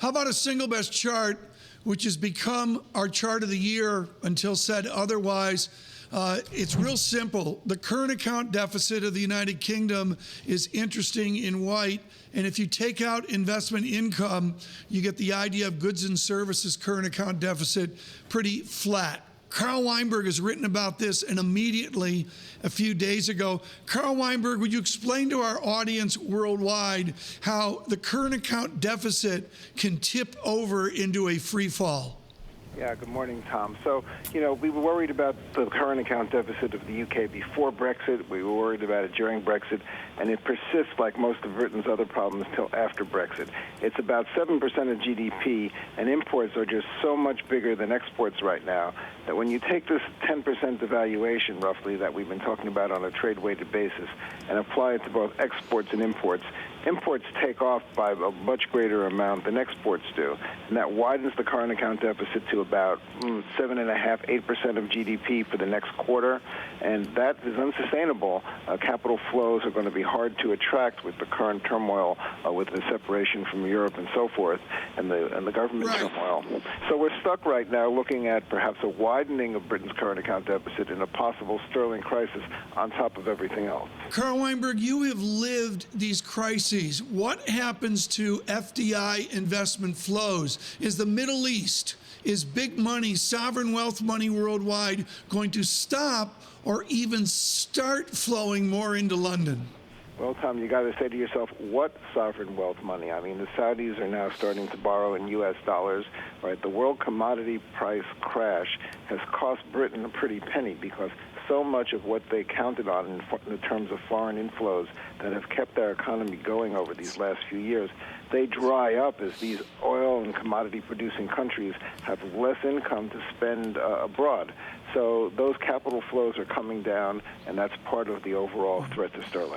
How about a single best chart, which has become our chart of the year until said otherwise? It's real simple. The current account deficit of the United Kingdom is interesting in white. And if you take out investment income, you get the idea of goods and services current account deficit pretty flat. Carl Weinberg has written about this, and immediately a few days ago. Carl Weinberg, would you explain to our audience worldwide how the current account deficit can tip over into a free fall? Yeah, good morning, Tom. So, we were worried about the current account deficit of the UK before Brexit. We were worried about it during Brexit, and it persists like most of Britain's other problems till after Brexit. It's about 7% of GDP, and imports are just so much bigger than exports right now that when you take this 10% devaluation, roughly, that we've been talking about on a trade-weighted basis, and apply it to both exports and imports take off by a much greater amount than exports do. And that widens the current account deficit to about 7.5%, 8% of GDP for the next quarter. And that is unsustainable. Capital flows are going to be hard to attract with the current turmoil, with the separation from Europe and so forth, and the government turmoil. So we're stuck right now looking at perhaps a widening of Britain's current account deficit and a possible sterling crisis on top of everything else. Carl Weinberg, you have lived these crises. What happens to FDI investment flows? Is the Middle East, is big money, sovereign wealth money worldwide going to stop or even start flowing more into London? Well, Tom, you got to say to yourself, what sovereign wealth money? I mean, the Saudis are now starting to borrow in U.S. dollars, right? The world commodity price crash has cost Britain a pretty penny because so much of what they counted on in terms of foreign inflows that have kept our economy going over these last few years, they dry up as these oil and commodity-producing countries have less income to spend abroad. So those capital flows are coming down, and that's part of the overall threat to sterling.